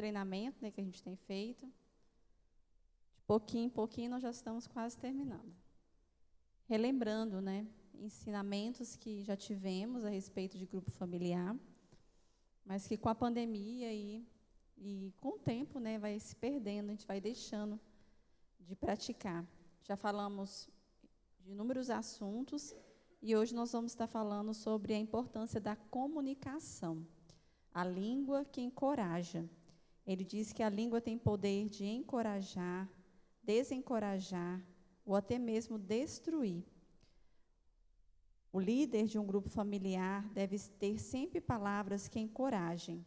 treinamento, né, que a gente tem feito. De pouquinho em pouquinho, nós já estamos quase terminando. Relembrando, né, ensinamentos que já tivemos a respeito de grupo familiar, mas que com a pandemia e com o tempo, né, vai se perdendo, a gente vai deixando de praticar. Já falamos de inúmeros assuntos e hoje nós vamos estar falando sobre a importância da comunicação. A língua que encoraja. Ele diz que a língua tem poder de encorajar, desencorajar ou até mesmo destruir. O líder de um grupo familiar deve ter sempre palavras que encorajem.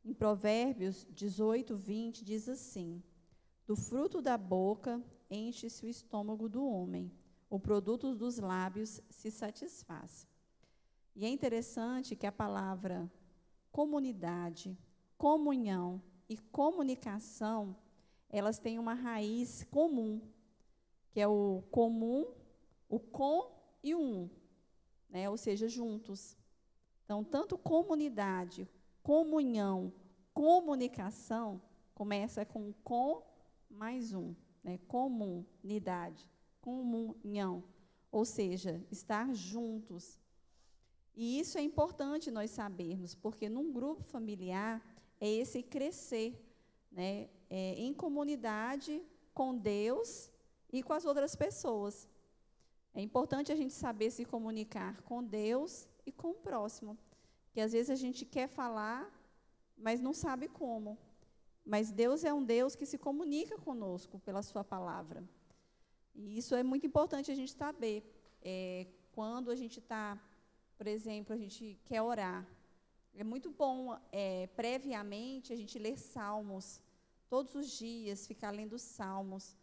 Em Provérbios 18:20 diz assim: do fruto da boca enche-se o estômago do homem, o produto dos lábios se satisfaz. E é interessante que a palavra comunidade, comunhão e comunicação, elas têm uma raiz comum, que é o comum, o com e o um, né? Ou seja, juntos. Então, tanto comunidade, comunhão, comunicação, começa com mais um, né? Comunidade, comunhão, ou seja, estar juntos. E isso é importante nós sabermos, porque num grupo familiar é esse crescer, né, em comunidade com Deus e com as outras pessoas. É importante a gente saber se comunicar com Deus e com o próximo, que às vezes a gente quer falar, mas não sabe como. Mas Deus é um Deus que se comunica conosco pela sua palavra. E isso é muito importante a gente saber. Quando a gente está, por exemplo, a gente quer orar, é muito bom, previamente, a gente ler salmos, todos os dias, ficar lendo salmos,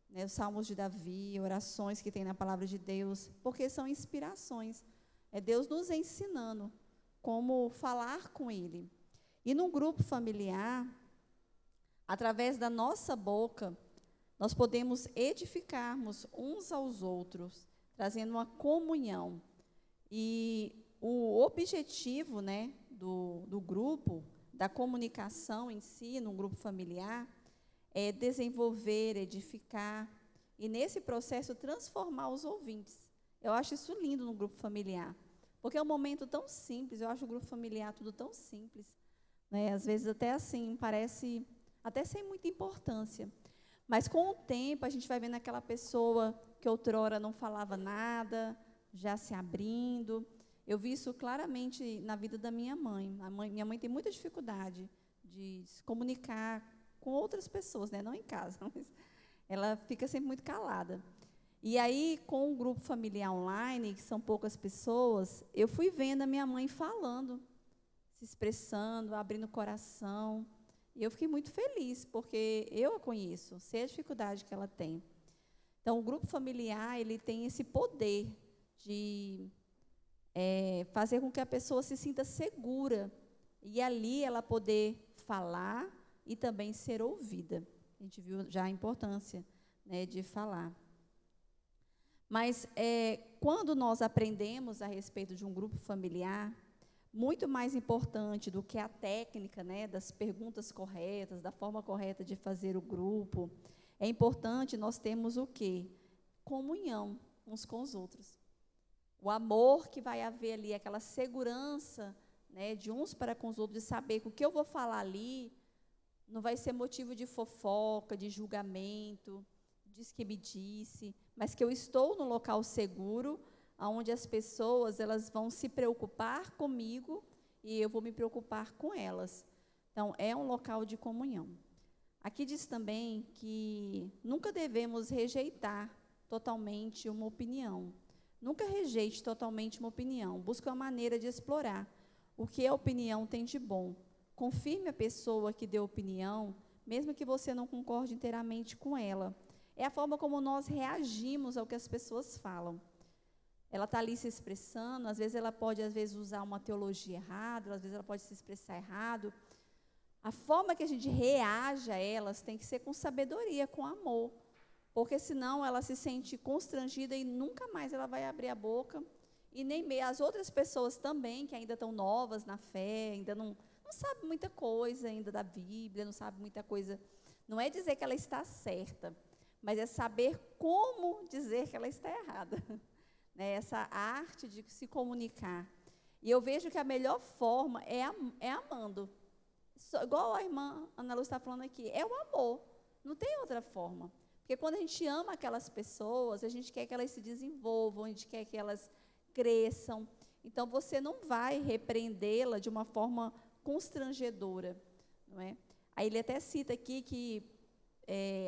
né, os salmos de Davi, orações que tem na palavra de Deus, porque são inspirações. É Deus nos ensinando como falar com Ele. E num grupo familiar, através da nossa boca, nós podemos edificarmos uns aos outros, trazendo uma comunhão. E o objetivo, né, do grupo, da comunicação em si, num grupo familiar, é desenvolver, edificar, e nesse processo transformar os ouvintes. Eu acho isso lindo no grupo familiar, porque é um momento tão simples, eu acho o grupo familiar tudo tão simples, né? Às vezes até assim, parece até sem muita importância, mas com o tempo a gente vai vendo aquela pessoa que outrora não falava nada, já se abrindo. Eu vi isso claramente na vida da minha mãe. Minha mãe tem muita dificuldade de se comunicar com outras pessoas, né? Não em casa, mas ela fica sempre muito calada. E aí, com o grupo familiar online, que são poucas pessoas, eu fui vendo a minha mãe falando, se expressando, abrindo o coração. E eu fiquei muito feliz, porque eu a conheço, sei a dificuldade que ela tem. Então, o grupo familiar, ele tem esse poder de fazer com que a pessoa se sinta segura e ali ela poder falar e também ser ouvida. A gente viu já a importância, né, de falar. Mas quando nós aprendemos a respeito de um grupo familiar, muito mais importante do que a técnica, né, das perguntas corretas, da forma correta de fazer o grupo, é importante nós termos o quê? Comunhão uns com os outros. O amor que vai haver ali, aquela segurança, né, de uns para com os outros, de saber que o que eu vou falar ali não vai ser motivo de fofoca, de julgamento, diz que me disse, mas que eu estou no local seguro, onde as pessoas elas vão se preocupar comigo e eu vou me preocupar com elas. Então, é um local de comunhão. Aqui diz também que nunca devemos rejeitar totalmente uma opinião. Nunca rejeite totalmente uma opinião. Busque uma maneira de explorar o que a opinião tem de bom. Confirme a pessoa que deu opinião, mesmo que você não concorde inteiramente com ela. É a forma como nós reagimos ao que as pessoas falam. Ela está ali se expressando, às vezes ela pode usar uma teologia errada, às vezes ela pode se expressar errado. A forma que a gente reage a elas tem que ser com sabedoria, com amor, porque senão ela se sente constrangida e nunca mais ela vai abrir a boca, e nem as outras pessoas também, que ainda estão novas na fé, ainda não não sabe muita coisa ainda da Bíblia, não sabe muita coisa. Não é dizer que ela está certa, mas é saber como dizer que ela está errada. Né? Essa arte de se comunicar. E eu vejo que a melhor forma é amando. Igual a irmã Ana Lúcia está falando aqui, é o amor. Não tem outra forma. Porque quando a gente ama aquelas pessoas, a gente quer que elas se desenvolvam, a gente quer que elas cresçam. Então, você não vai repreendê-la de uma forma constrangedora. Não é? Aí ele até cita aqui que,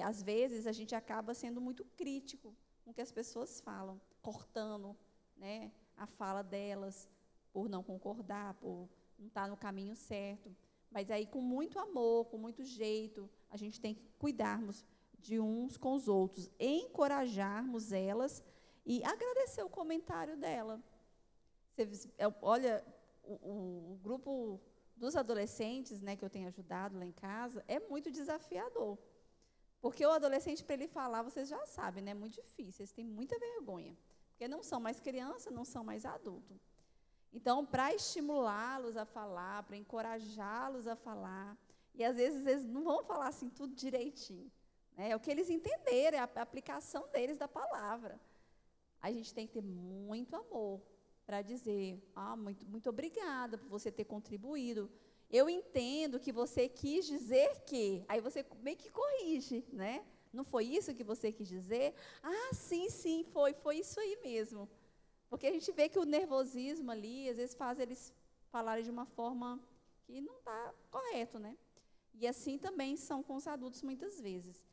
às vezes, a gente acaba sendo muito crítico com o que as pessoas falam, cortando, né, a fala delas, por não concordar, por não estar no caminho certo. Mas aí, com muito amor, com muito jeito, a gente tem que cuidarmos de uns com os outros, encorajarmos elas e agradecer o comentário dela. Olha, o grupo dos adolescentes, né, que eu tenho ajudado lá em casa, é muito desafiador. Porque o adolescente, para ele falar, vocês já sabem, né, é muito difícil, eles têm muita vergonha. Porque não são mais crianças, não são mais adultos. Então, para estimulá-los a falar, para encorajá-los a falar, e às vezes eles não vão falar assim tudo direitinho. Né? É o que eles entenderem, é a aplicação deles da palavra. A gente tem que ter muito amor para dizer, muito obrigada por você ter contribuído. Eu entendo que você quis dizer que, aí você meio que corrige, né? Não foi isso que você quis dizer? Ah, sim, foi isso aí mesmo. Porque a gente vê que o nervosismo ali, às vezes faz eles falarem de uma forma que não está correto, né? E assim também são com os adultos muitas vezes.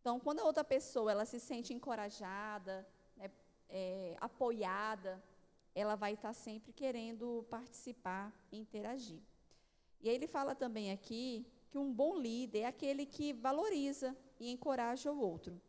Então, quando a outra pessoa ela se sente encorajada, né, apoiada, ela vai estar sempre querendo participar e interagir. E aí ele fala também aqui que um bom líder é aquele que valoriza e encoraja o outro.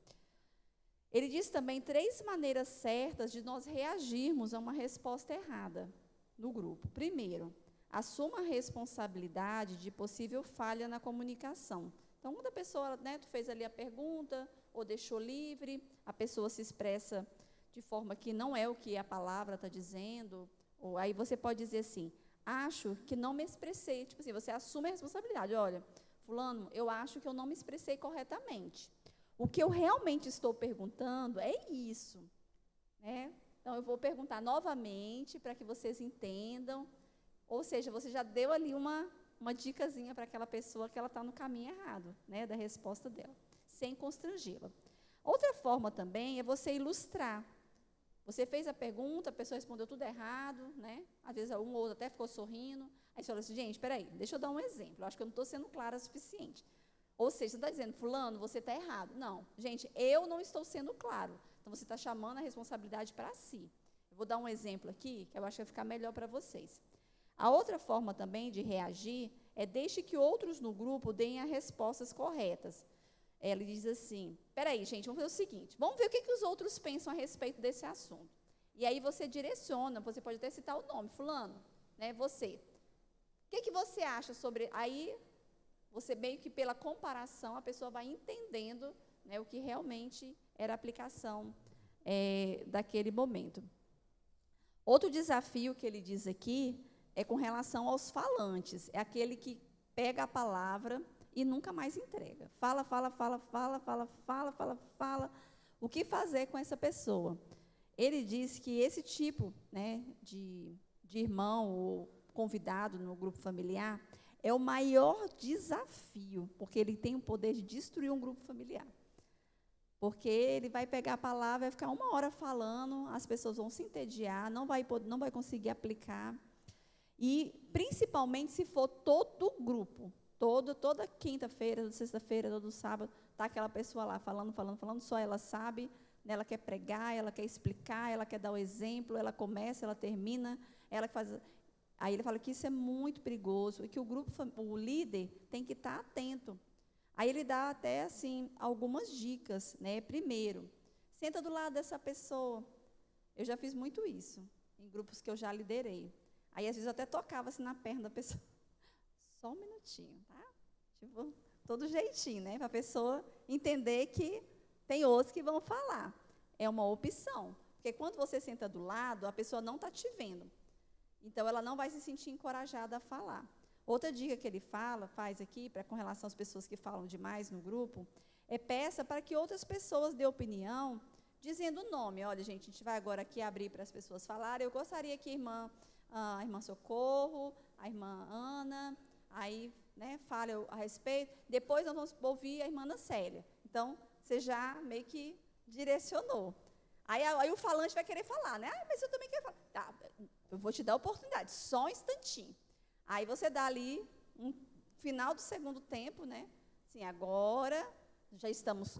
Ele diz também 3 maneiras certas de nós reagirmos a uma resposta errada no grupo. Primeiro, assuma a responsabilidade de possível falha na comunicação. Então, quando a pessoa, né, tu fez ali a pergunta, ou deixou livre, a pessoa se expressa de forma que não é o que a palavra está dizendo, ou aí você pode dizer assim, acho que não me expressei, tipo assim, você assume a responsabilidade, olha, fulano, eu acho que eu não me expressei corretamente. O que eu realmente estou perguntando é isso. Né? Então, eu vou perguntar novamente para que vocês entendam. Ou seja, você já deu ali uma dicasinha para aquela pessoa que ela está no caminho errado, né, da resposta dela, sem constrangê-la. Outra forma também é você ilustrar. Você fez a pergunta, a pessoa respondeu tudo errado, né? Às vezes um ou outro até ficou sorrindo. Aí você fala assim, gente, espera aí, deixa eu dar um exemplo. Eu acho que eu não estou sendo clara o suficiente. Ou seja, você está dizendo, fulano, você está errado. Não, gente, eu não estou sendo claro. Então, você está chamando a responsabilidade para si. Eu vou dar um exemplo aqui, que eu acho que vai ficar melhor para vocês. A outra forma também de reagir é deixe que outros no grupo deem as respostas corretas. Ele diz assim, espera aí, gente, vamos fazer o seguinte, vamos ver o que os outros pensam a respeito desse assunto. E aí você direciona, você pode até citar o nome, fulano, né, você. O que você acha sobre... Aí, você meio que pela comparação, a pessoa vai entendendo, né, o que realmente era a aplicação daquele momento. Outro desafio que ele diz aqui é com relação aos falantes. É aquele que pega a palavra e nunca mais entrega. Fala. O que fazer com essa pessoa? Ele diz que esse tipo, né, de irmão ou convidado no grupo familiar é o maior desafio, porque ele tem o poder de destruir um grupo familiar. Porque ele vai pegar a palavra, vai ficar 1 hora falando, as pessoas vão se entediar, não vai conseguir aplicar. E, principalmente, se for todo o grupo, toda quinta-feira, toda sexta-feira, todo sábado, está aquela pessoa lá falando, só ela sabe, né, ela quer pregar, ela quer explicar, ela quer dar o exemplo, ela começa, ela termina, ela faz... Aí ele fala que isso é muito perigoso e que o líder tem que estar atento. Aí ele dá até assim algumas dicas, né? Primeiro, senta do lado dessa pessoa. Eu já fiz muito isso em grupos que eu já liderei. Aí às vezes eu até tocava assim na perna da pessoa. Só um minutinho, tá? Tipo, todo jeitinho, né? Para a pessoa entender que tem outros que vão falar. É uma opção, porque quando você senta do lado, a pessoa não está te vendo. Então, ela não vai se sentir encorajada a falar. Outra dica que ele faz aqui, com relação às pessoas que falam demais no grupo, peça para que outras pessoas dêem opinião, dizendo o nome. Olha, gente, a gente vai agora aqui abrir para as pessoas falarem. Eu gostaria que a irmã Socorro, a irmã Ana, aí, né, fale a respeito. Depois nós vamos ouvir a irmã Ana Célia. Então, você já meio que direcionou. Aí o falante vai querer falar, né? Mas eu também quero falar. Tá, eu vou te dar a oportunidade, só um instantinho. Aí você dá ali um final do segundo tempo, né? Assim, agora já estamos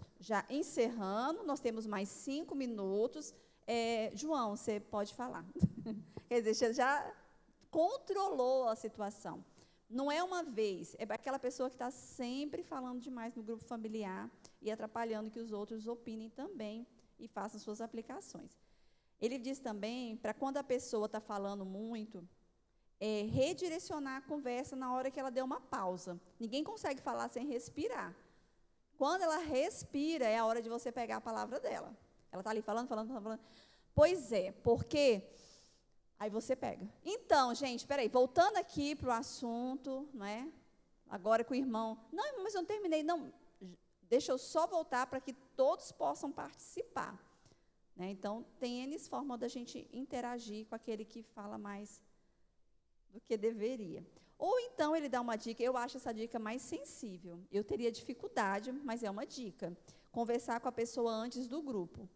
encerrando, nós temos mais 5 minutos. João, você pode falar. Quer dizer, você já controlou a situação. Não é uma vez, é aquela pessoa que está sempre falando demais no grupo familiar e atrapalhando que os outros opinem também e façam suas aplicações. Ele diz também, para quando a pessoa está falando muito, redirecionar a conversa na hora que ela deu uma pausa. Ninguém consegue falar sem respirar. Quando ela respira, é a hora de você pegar a palavra dela. Ela está ali falando. Pois é, porque... Aí você pega. Então, gente, espera aí, voltando aqui para o assunto, não é? Agora com o irmão. Não, mas eu não terminei. Não, deixa eu só voltar para que todos possam participar. Né? Então, tem N formas da gente interagir com aquele que fala mais do que deveria. Ou então ele dá uma dica, eu acho essa dica mais sensível. Eu teria dificuldade, mas é uma dica. Conversar com a pessoa antes do grupo.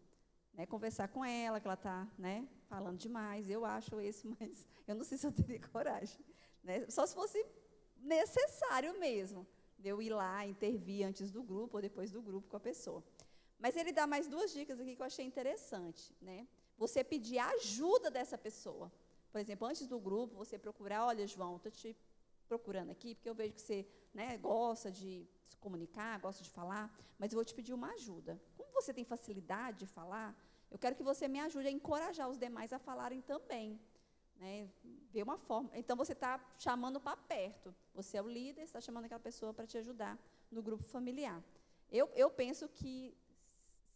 Né? Conversar com ela, que ela está, né, falando demais. Eu acho esse, mas eu não sei se eu teria coragem. Né? Só se fosse necessário mesmo, de eu ir lá, intervir antes do grupo ou depois do grupo com a pessoa. Mas ele dá mais 2 dicas aqui que eu achei interessante. Né? Você pedir a ajuda dessa pessoa. Por exemplo, antes do grupo, você procurar, olha, João, estou te procurando aqui, porque eu vejo que você, né, gosta de se comunicar, gosta de falar, mas eu vou te pedir uma ajuda. Como você tem facilidade de falar, eu quero que você me ajude a encorajar os demais a falarem também. Né? Ver uma forma. Então, você está chamando para perto. Você é o líder, está chamando aquela pessoa para te ajudar no grupo familiar. Eu penso que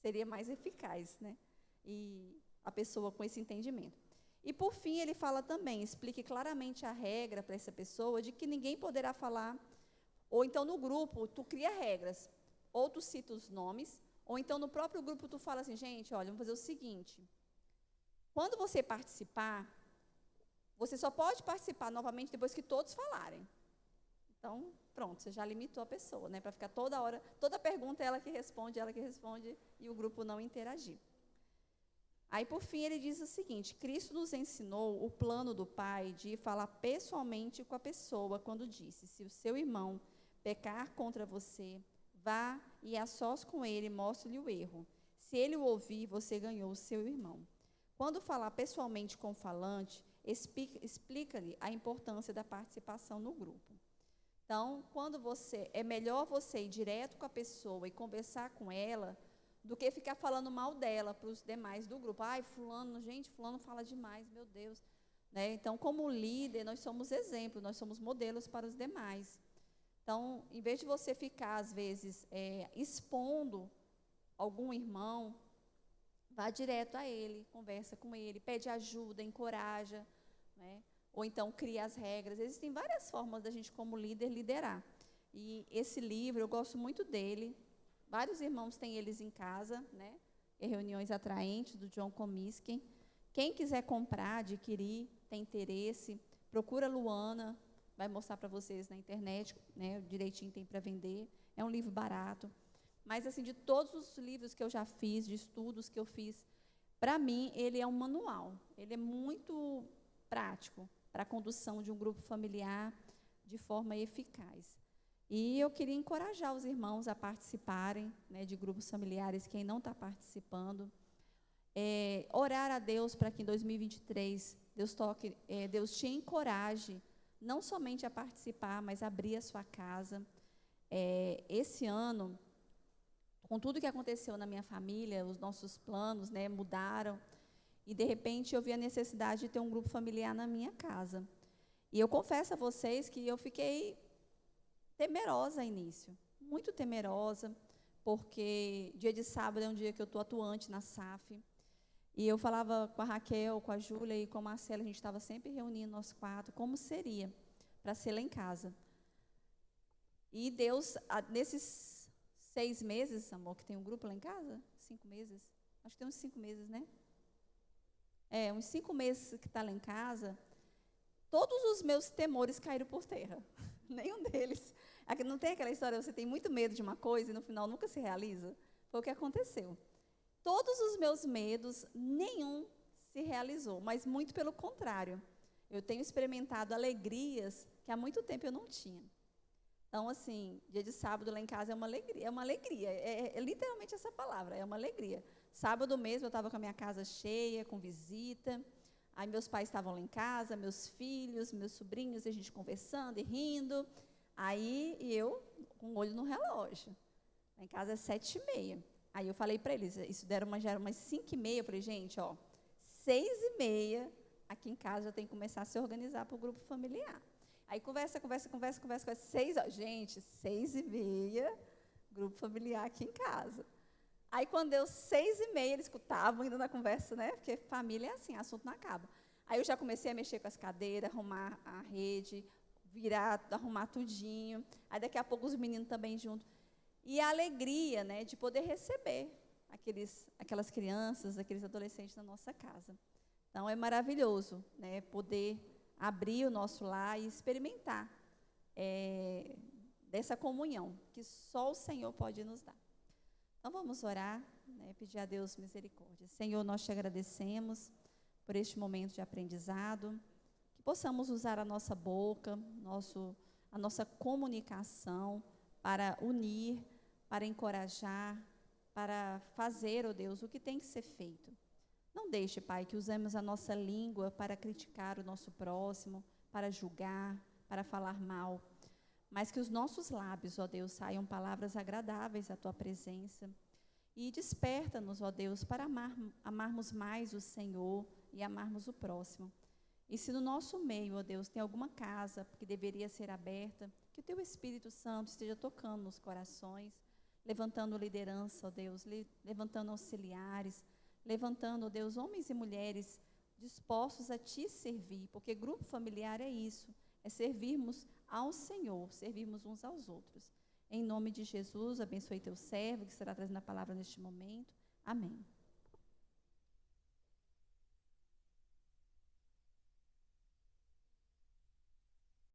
seria mais eficaz, né? E a pessoa com esse entendimento. E, por fim, ele fala também, explique claramente a regra para essa pessoa de que ninguém poderá falar, ou então no grupo, tu cria regras, ou tu cita os nomes, ou então no próprio grupo tu fala assim, gente, olha, vamos fazer o seguinte, quando você participar, você só pode participar novamente depois que todos falarem. Então, pronto, você já limitou a pessoa, né, para ficar toda hora, toda pergunta é ela que responde, e o grupo não interagir. Aí, por fim, ele diz o seguinte, Cristo nos ensinou o plano do Pai de falar pessoalmente com a pessoa, quando disse, se o seu irmão pecar contra você, vá e a sós com ele, mostre-lhe o erro. Se ele o ouvir, você ganhou o seu irmão. Quando falar pessoalmente com o falante, explica-lhe a importância da participação no grupo. Então, é melhor você ir direto com a pessoa e conversar com ela, do que ficar falando mal dela para os demais do grupo. Ai, fulano fala demais, meu Deus. Né? Então, como líder, nós somos exemplos, nós somos modelos para os demais. Então, em vez de você ficar, às vezes, expondo algum irmão, vá direto a ele, conversa com ele, pede ajuda, encoraja, né? Ou então cria as regras. Existem várias formas da gente, como líder, liderar. E esse livro, eu gosto muito dele. Vários irmãos têm eles em casa, né? Reuniões Atraentes, do John Comiskey. Quem quiser comprar, adquirir, tem interesse, procura a Luana, vai mostrar para vocês na internet, né? Direitinho tem para vender. É um livro barato. Mas, assim, de todos os livros que eu já fiz, de estudos que eu fiz, para mim, ele é um manual. Ele é muito prático para a condução de um grupo familiar de forma eficaz. E eu queria encorajar os irmãos a participarem, né, de grupos familiares, quem não está participando. Orar a Deus para que em 2023 Deus te encoraje, não somente a participar, mas a abrir a sua casa. Esse ano, com tudo que aconteceu na minha família, os nossos planos, né, mudaram, e de repente eu vi a necessidade de ter um grupo familiar na minha casa. E eu confesso a vocês que eu fiquei temerosa ao início, muito temerosa, porque dia de sábado é um dia que eu estou atuante na SAF, e eu falava com a Raquel, com a Júlia e com a Marcela, a gente estava sempre reunindo nós 4, como seria para ser lá em casa. E Deus, nesses 6 meses, amor, que tem um grupo lá em casa, 5 meses, acho que tem uns 5 meses, né? Uns 5 meses que está lá em casa, todos os meus temores caíram por terra. Nenhum deles. Não tem aquela história, você tem muito medo de uma coisa e no final nunca se realiza? Foi o que aconteceu. Todos os meus medos, nenhum se realizou, mas muito pelo contrário. Eu tenho experimentado alegrias que há muito tempo eu não tinha. Então, assim, dia de sábado lá em casa é uma alegria, é literalmente essa palavra, é uma alegria. Sábado mesmo eu estava com a minha casa cheia, com visita, aí meus pais estavam lá em casa, meus filhos, meus sobrinhos, a gente conversando e rindo, aí eu com o olho no relógio, lá em casa é 7h30, aí eu falei para eles, isso já era umas 5h30, eu falei, gente, 6h30, aqui em casa já tem que começar a se organizar para o grupo familiar. Aí conversa, 6h30, grupo familiar aqui em casa. Aí quando deu 6h30, eles estavam ainda na conversa, né? Porque família é assim, assunto não acaba. Aí eu já comecei a mexer com as cadeiras, arrumar a rede, arrumar tudinho. Aí daqui a pouco os meninos também junto. E a alegria, né, de poder receber aquelas crianças, aqueles adolescentes na nossa casa. Então é maravilhoso, né, poder abrir o nosso lar e experimentar dessa comunhão que só o Senhor pode nos dar. Então vamos orar, né, pedir a Deus misericórdia. Senhor, nós te agradecemos por este momento de aprendizado, que possamos usar a nossa boca, a nossa comunicação para unir, para encorajar, para fazer, ó Deus, o que tem que ser feito. Não deixe, Pai, que usemos a nossa língua para criticar o nosso próximo, para julgar, para falar mal, mas que os nossos lábios, ó Deus, saiam palavras agradáveis à Tua presença. E desperta-nos, ó Deus, para amarmos mais o Senhor e amarmos o próximo. E se no nosso meio, ó Deus, tem alguma casa que deveria ser aberta, que o Teu Espírito Santo esteja tocando nos corações, levantando liderança, ó Deus, levantando auxiliares, levantando, ó Deus, homens e mulheres dispostos a Te servir, porque grupo familiar é isso, é servirmos ao Senhor, servirmos uns aos outros. Em nome de Jesus, abençoe Teu servo, que estará trazendo a palavra neste momento. Amém.